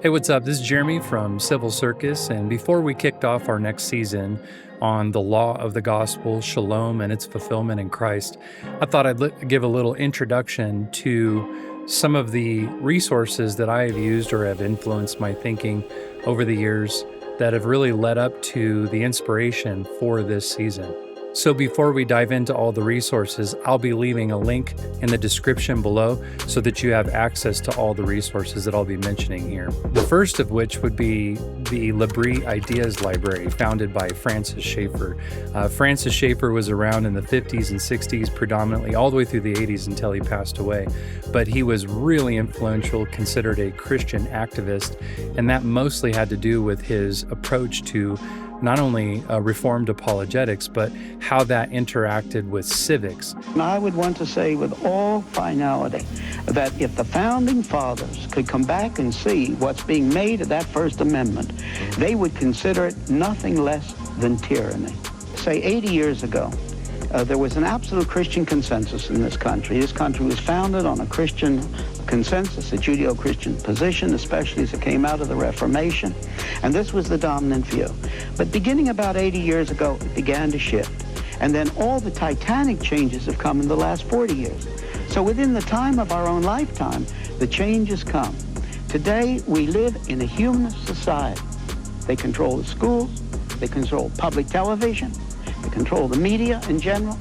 Hey, what's up? This is Jeremy from Civil Circus, and before we kicked off our next season on the law of the gospel, Shalom and Its Fulfillment in Christ, I thought I'd give a little introduction to some of the resources that I have used or have influenced my thinking over the years that have really led up to the inspiration for this season. So before we dive into all the resources, I'll be leaving a link in the description below so that you have access to all the resources that I'll be mentioning here. The first of which would be the L'Abri Ideas Library, founded by Francis Schaeffer. Francis Schaeffer was around in the 50s and 60s predominantly, all the way through the 80s until he passed away. But he was really influential, considered a Christian activist, and that mostly had to do with his approach to not only Reformed apologetics, but how that interacted with civics. And I would want to say with all finality that if the Founding Fathers could come back and see what's being made of that First Amendment, they would consider it nothing less than tyranny. Say 80 years ago, there was an absolute Christian consensus in this country. This country was founded on a Christian consensus, a Judeo-Christian position, especially as it came out of the Reformation. And this was the dominant view. But beginning about 80 years ago, it began to shift. And then all the titanic changes have come in the last 40 years. So within the time of our own lifetime, the changes come. Today, we live in a humanist society. They control the schools, they control public television, they control the media in general.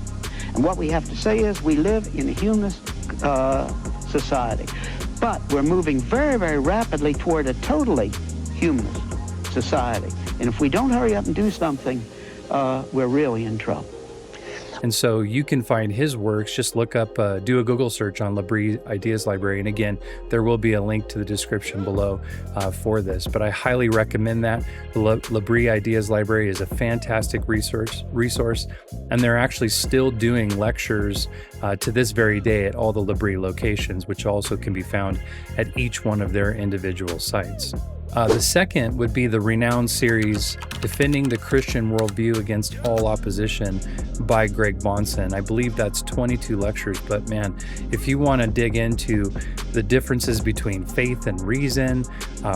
And what we have to say is we live in a humanist society. But we're moving very, very rapidly toward a totally humanist society. And if we don't hurry up and do something, we're really in trouble. And so you can find his works, just look up, do a Google search on L'Abri Ideas Library. And again, there will be a link to the description below for this. But I highly recommend that. The L'Abri Ideas Library is a fantastic resource, and they're actually still doing lectures to this very day at all the L'Abri locations, which also can be found at each one of their individual sites. The second would be the renowned series, Defending the Christian Worldview Against All Opposition by Greg Bahnsen. I believe that's 22 lectures, but man, if you want to dig into the differences between faith and reason,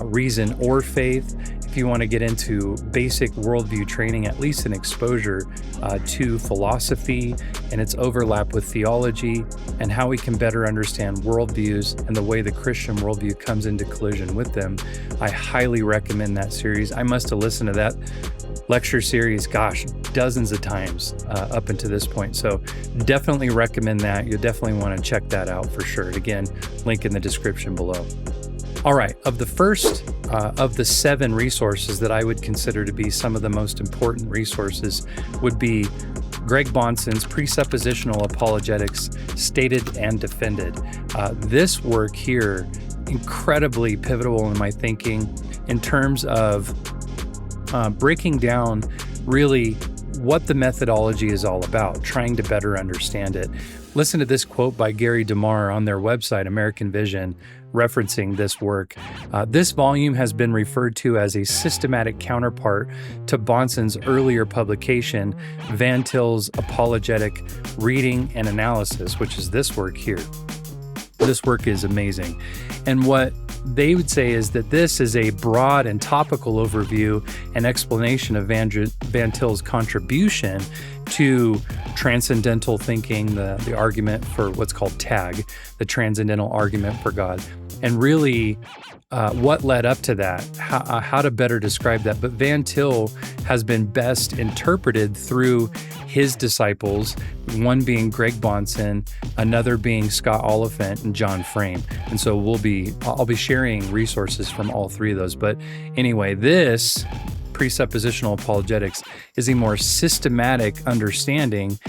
reason or faith, if you want to get into basic worldview training, at least an exposure to philosophy and its overlap with theology and how we can better understand worldviews and the way the Christian worldview comes into collision with them, I highly recommend that series. I must have listened to that lecture series, dozens of times up until this point. So definitely recommend that. You'll definitely want to check that out for sure. Again, link in the description below. All right, of the first of the 7 resources that I would consider to be some of the most important resources would be Greg Bahnsen's Presuppositional Apologetics, Stated and Defended. This work here, incredibly pivotal in my thinking in terms of breaking down really what the methodology is all about, trying to better understand it. Listen to this quote by Gary DeMar on their website, American Vision, referencing this work. This volume has been referred to as a systematic counterpart to Bahnsen's earlier publication, Van Til's Apologetic Reading and Analysis, which is this work here. This work is amazing. And what they would say is that this is a broad and topical overview and explanation of Van Til's contribution to transcendental thinking, the argument for what's called TAG, the Transcendental Argument for God, and really what led up to that, how to better describe that. But Van Til has been best interpreted through his disciples, one being Greg Bahnsen, another being Scott Oliphint and John Frame. And so I'll be sharing resources from all 3 of those. But anyway, this presuppositional apologetics is a more systematic understanding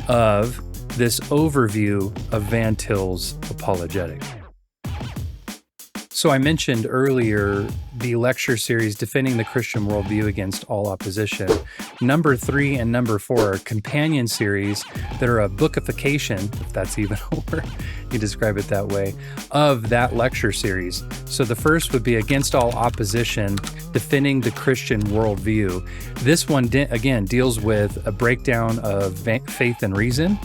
of this overview of Van Til's apologetic. So I mentioned earlier the lecture series, Defending the Christian Worldview Against All Opposition. Number 3 and number 4 are companion series that are a bookification, if that's even a word, you describe it that way, of that lecture series. So the first would be Against All Opposition, Defending the Christian Worldview. This one, again, deals with a breakdown of faith and reason.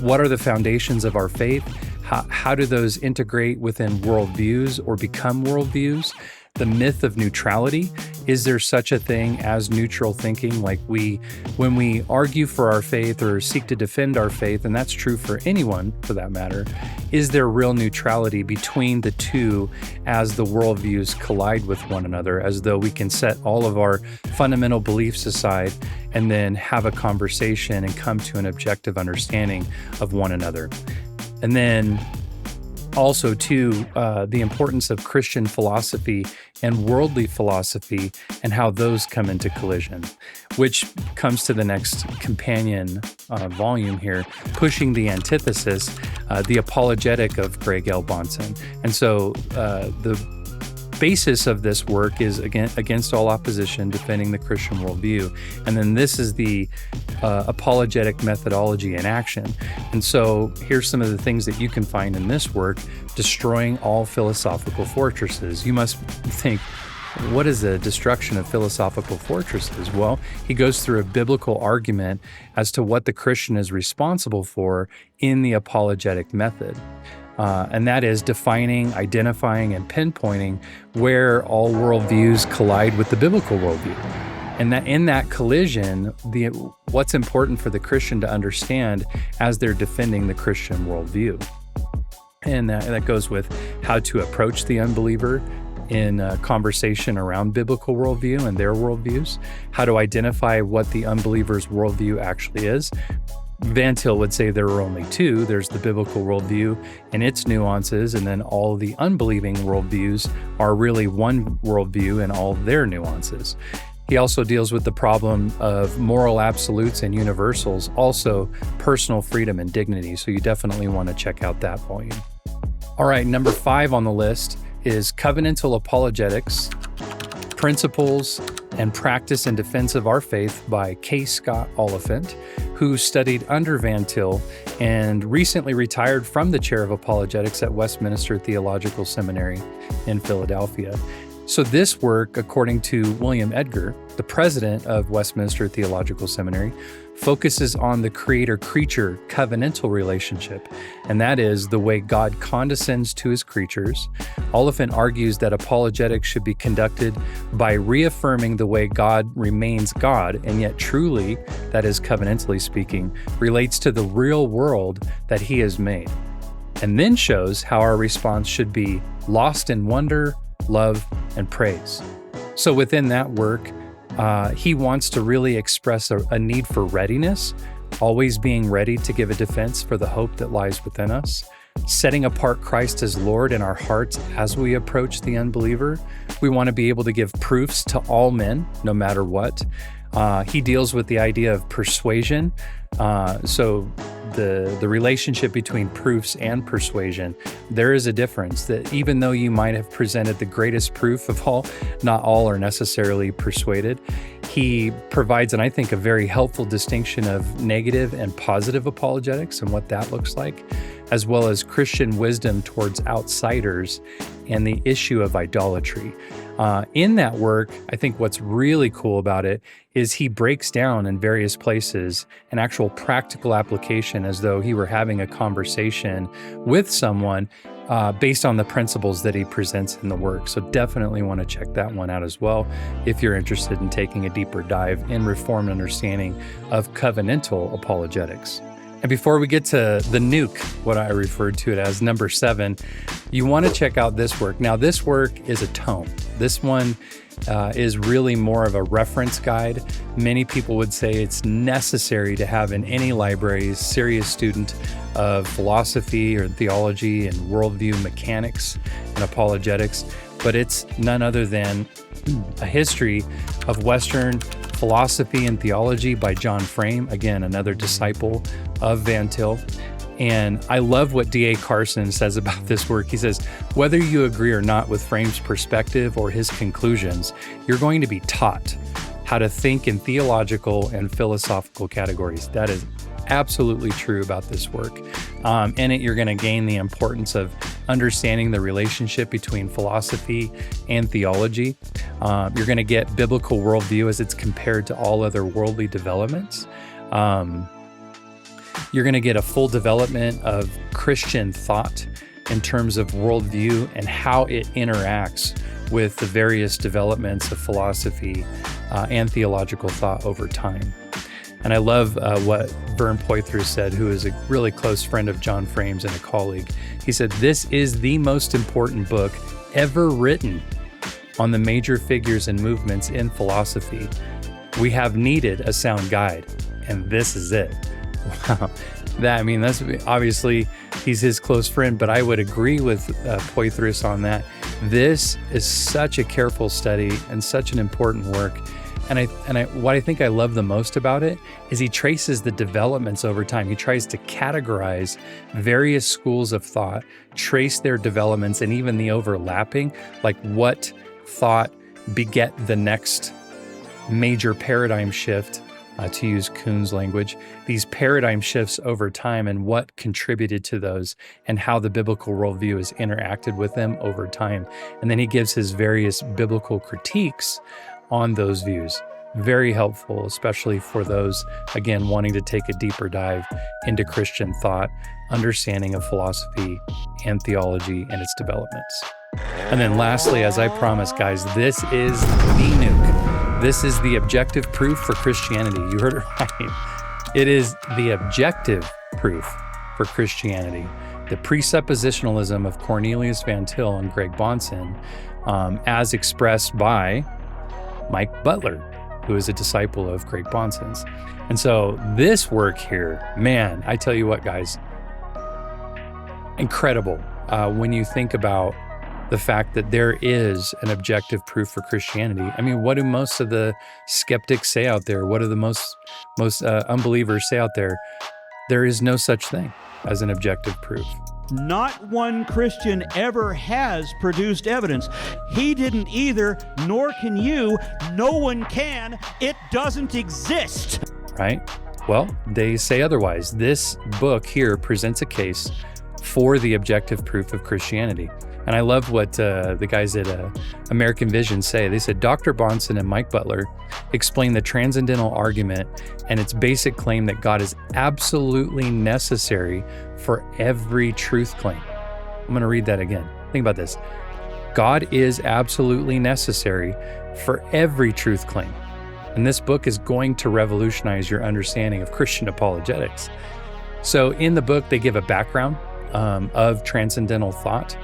What are the foundations of our faith? How do those integrate within worldviews or become worldviews? the myth of neutrality. Is there such a thing as neutral thinking? Like when we argue for our faith or seek to defend our faith, and that's true for anyone for that matter, is there real neutrality between the two as the worldviews collide with one another, as though we can set all of our fundamental beliefs aside and then have a conversation and come to an objective understanding of one another? And then also, too, the importance of Christian philosophy and worldly philosophy and how those come into collision, which comes to the next companion volume here, Pushing the Antithesis, the Apologetic of Greg L. Bahnsen. And so the basis of this work is against all opposition, defending the Christian worldview. And then this is the apologetic methodology in action. And so here's some of the things that you can find in this work: destroying all philosophical fortresses. You must think, what is the destruction of philosophical fortresses? Well, he goes through a biblical argument as to what the Christian is responsible for in the apologetic method. And that is defining, identifying, and pinpointing where all worldviews collide with the biblical worldview. And that in that collision, what's important for the Christian to understand as they're defending the Christian worldview. And that goes with how to approach the unbeliever in a conversation around biblical worldview and their worldviews, how to identify what the unbeliever's worldview actually is. Van Til would say there are only two. There's the biblical worldview and its nuances, and then all the unbelieving worldviews are really one worldview and all their nuances. He also deals with the problem of moral absolutes and universals, also personal freedom and dignity, so you definitely want to check out that volume. All right, number 5 on the list is Covenantal Apologetics, Principles and Practice in Defense of Our Faith by K. Scott Oliphint, who studied under Van Til and recently retired from the chair of apologetics at Westminster Theological Seminary in Philadelphia. So this work, according to William Edgar, the president of Westminster Theological Seminary, focuses on the creator-creature covenantal relationship, and that is the way God condescends to his creatures. Oliphint argues that apologetics should be conducted by reaffirming the way God remains God, and yet truly, that is covenantally speaking, relates to the real world that he has made, and then shows how our response should be lost in wonder, love, and praise. So within that work, he wants to really express a need for readiness, always being ready to give a defense for the hope that lies within us, setting apart Christ as Lord in our hearts as we approach the unbeliever. We want to be able to give proofs to all men, no matter what. He deals with the idea of persuasion. So the relationship between proofs and persuasion, there is a difference that even though you might have presented the greatest proof of all, not all are necessarily persuaded. He provides, and I think, a very helpful distinction of negative and positive apologetics and what that looks like, as well as Christian wisdom towards outsiders and the issue of idolatry. In that work, I think what's really cool about it is he breaks down in various places an actual practical application as though he were having a conversation with someone based on the principles that he presents in the work. So definitely want to check that one out as well if you're interested in taking a deeper dive in Reformed understanding of covenantal apologetics. And before we get to the nuke, what I referred to it as, number 7, you want to check out this work. Now, this work is a tome. This one is really more of a reference guide. Many people would say it's necessary to have in any library a serious student of philosophy or theology and worldview mechanics and apologetics, but it's none other than a history of Western philosophy and theology by John Frame, again, another disciple of Van Til. And I love what D.A. Carson says about this work. He says, whether you agree or not with Frame's perspective or his conclusions, you're going to be taught how to think in theological and philosophical categories. That is absolutely true about this work. In it, you're going to gain the importance of understanding the relationship between philosophy and theology. You're going to get biblical worldview as it's compared to all other worldly developments. You're going to get a full development of Christian thought in terms of worldview and how it interacts with the various developments of philosophy and theological thought over time. And I love what Vern Poythress said, who is a really close friend of John Frame's and a colleague. He said, "This is the most important book ever written on the major figures and movements in philosophy. We have needed a sound guide, and this is it." Wow. That's obviously he's his close friend, but I would agree with Poythress on that. This is such a careful study and such an important work. And what I think I love the most about it is he traces the developments over time. He tries to categorize various schools of thought, trace their developments and even the overlapping, like what thought beget the next major paradigm shift, to use Kuhn's language, these paradigm shifts over time and what contributed to those and how the biblical worldview has interacted with them over time. And then he gives his various biblical critiques on those views. Very helpful, especially for those, again, wanting to take a deeper dive into Christian thought, understanding of philosophy and theology and its developments. And then lastly, as I promised, guys, this is the nuke. This is the objective proof for Christianity. You heard it right. It is the objective proof for Christianity. The presuppositionalism of Cornelius Van Til and Greg Bahnsen, as expressed by Mike Butler, who is a disciple of Greg Bahnsen's. And so this work here, man, I tell you what, guys, incredible when you think about the fact that there is an objective proof for Christianity. I mean, what do most of the skeptics say out there? What do the most unbelievers say out there? There is no such thing as an objective proof. Not one Christian ever has produced evidence. He didn't either, nor can you. No one can. It doesn't exist. Right? Well, they say otherwise. This book here presents a case for the objective proof of Christianity. And I love what the guys at American Vision say. They said, Dr. Bahnsen and Mike Butler explain the Transcendental Argument and its basic claim that God is absolutely necessary for every truth claim. I'm going to read that again. Think about this. God is absolutely necessary for every truth claim. And this book is going to revolutionize your understanding of Christian apologetics. So in the book, they give a background of transcendental thought.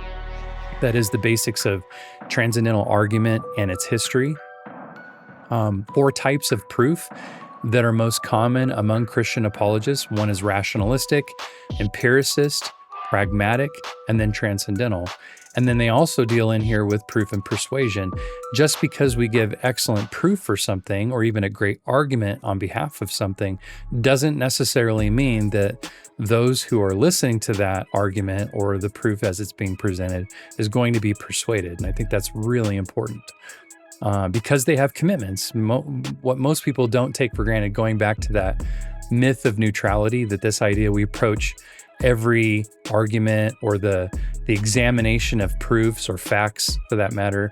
That is the basics of transcendental argument and its history. 4 types of proof that are most common among Christian apologists. One is rationalistic, empiricist, pragmatic, and then transcendental. And then they also deal in here with proof and persuasion. Just because we give excellent proof for something or even a great argument on behalf of something doesn't necessarily mean that those who are listening to that argument or the proof as it's being presented is going to be persuaded. And I think that's really important because they have commitments. What most people don't take for granted, going back to that myth of neutrality, that this idea we approach every argument or the examination of proofs or facts, for that matter,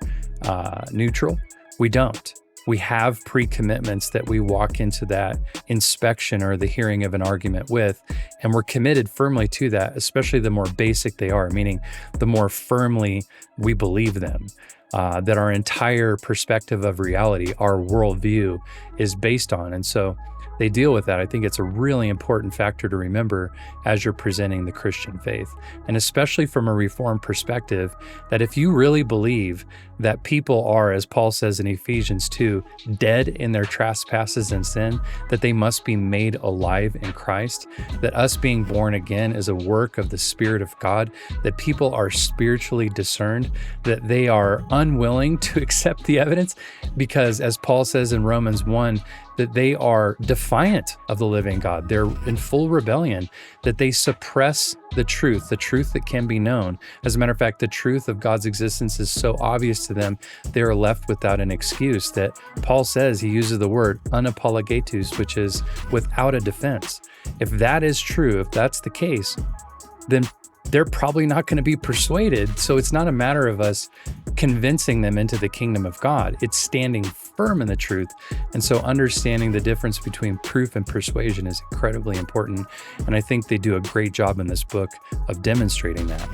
neutral. We don't. We have pre-commitments that we walk into that inspection or the hearing of an argument with, and we're committed firmly to that, especially the more basic they are, meaning the more firmly we believe them, that our entire perspective of reality, our worldview, is based on. And so they deal with that. I think it's a really important factor to remember as you're presenting the Christian faith, and especially from a Reformed perspective, that if you really believe that people are, as Paul says in Ephesians 2, dead in their trespasses and sin, that they must be made alive in Christ, that us being born again is a work of the Spirit of God, that people are spiritually discerned, that they are unwilling to accept the evidence because, as Paul says in Romans 1, that they are defiant of the living God. They're in full rebellion, that they suppress the truth that can be known. As a matter of fact, the truth of God's existence is so obvious to them, they are left without an excuse, that Paul says, he uses the word unapologetus, which is without a defense. If that is true, if that's the case, then they're probably not going to be persuaded. So it's not a matter of us convincing them into the kingdom of God. It's standing firm in the truth. And so understanding the difference between proof and persuasion is incredibly important. And I think they do a great job in this book of demonstrating that.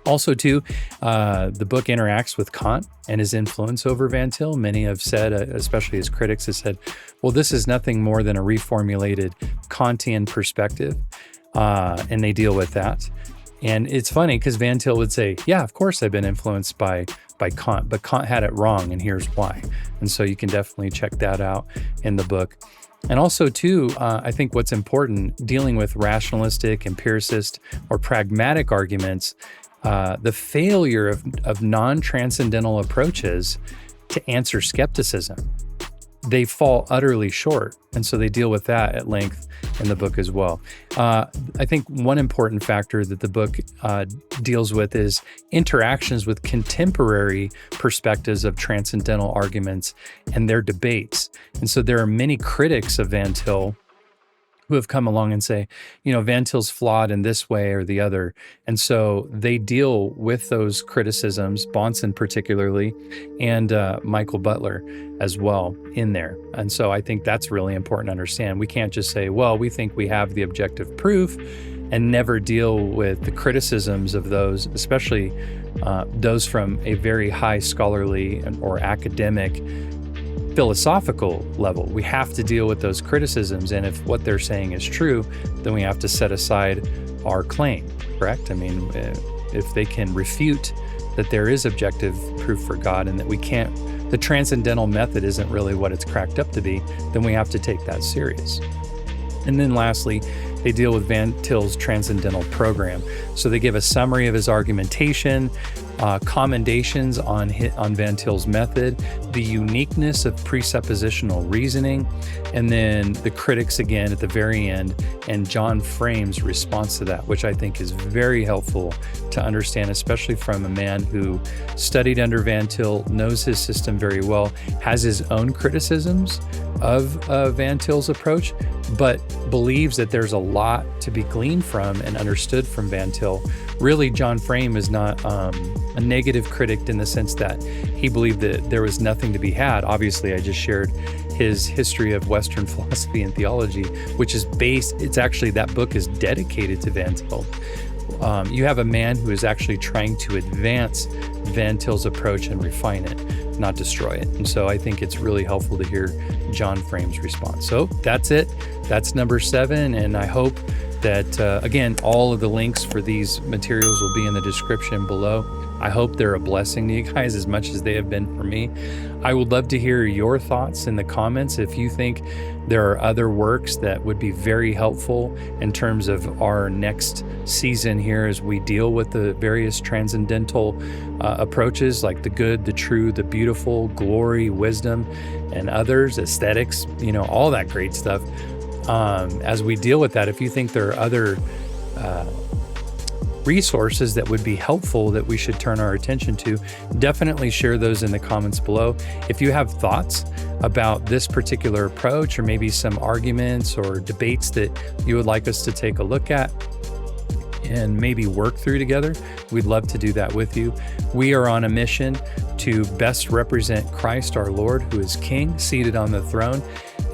Also, too, the book interacts with Kant and his influence over Van Til. Many have said, especially his critics, have said, well, this is nothing more than a reformulated Kantian perspective, and they deal with that. And it's funny because Van Til would say, yeah, of course I've been influenced by Kant, but Kant had it wrong, and here's why. And so you can definitely check that out in the book. And also, too, I think what's important, dealing with rationalistic, empiricist, or pragmatic arguments, the failure of non-transcendental approaches to answer skepticism. They fall utterly short. And so they deal with that at length in the book as well. I think one important factor that the book deals with is interactions with contemporary perspectives of transcendental arguments and their debates. And so there are many critics of Van Til who have come along and say, Van Til's flawed in this way or the other. And so they deal with those criticisms, Bahnsen particularly, and Michael Butler as well in there. And so I think that's really important to understand. We can't just say, well, we think we have the objective proof and never deal with the criticisms of those, especially those from a very high scholarly or academic philosophical level. We have to deal with those criticisms, and if what they're saying is true, then we have to set aside our claim, correct? I mean, if they can refute that there is objective proof for God and that the transcendental method isn't really what it's cracked up to be, then we have to take that serious. And then lastly, they deal with Van Til's transcendental program. So they give a summary of his argumentation, commendations on Van Til's method, the uniqueness of presuppositional reasoning, and then the critics again at the very end, and John Frame's response to that, which I think is very helpful to understand, especially from a man who studied under Van Til, knows his system very well, has his own criticisms of Van Til's approach, but believes that there's a lot to be gleaned from and understood from Van Til. Really, John Frame is not a negative critic in the sense that he believed that there was nothing to be had. Obviously, I just shared his history of Western philosophy and theology, which is that book is dedicated to Van Til. You have a man who is actually trying to advance Van Til's approach and refine it, not destroy it. And so I think it's really helpful to hear John Frame's response. So that's it. That's number 7. And I hope that, again, all of the links for these materials will be in the description below. I hope they're a blessing to you guys as much as they have been for me. I would love to hear your thoughts in the comments. If you think there are other works that would be very helpful in terms of our next season here as we deal with the various transcendental approaches like the good, the true, the beautiful, glory, wisdom, and others, aesthetics, all that great stuff. As we deal with that, if you think there are other resources that would be helpful that we should turn our attention to, definitely share those in the comments below. If you have thoughts about this particular approach or maybe some arguments or debates that you would like us to take a look at and maybe work through together, we'd love to do that with you. We are on a mission to best represent Christ our Lord, who is King, seated on the throne,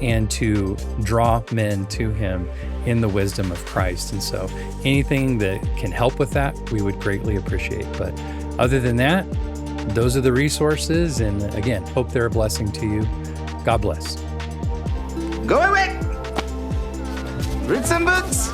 and to draw men to him in the wisdom of Christ. And so anything that can help with that, we would greatly appreciate. But other than that, those are the resources. And again, hope they're a blessing to you. God bless. Go away! Read some books!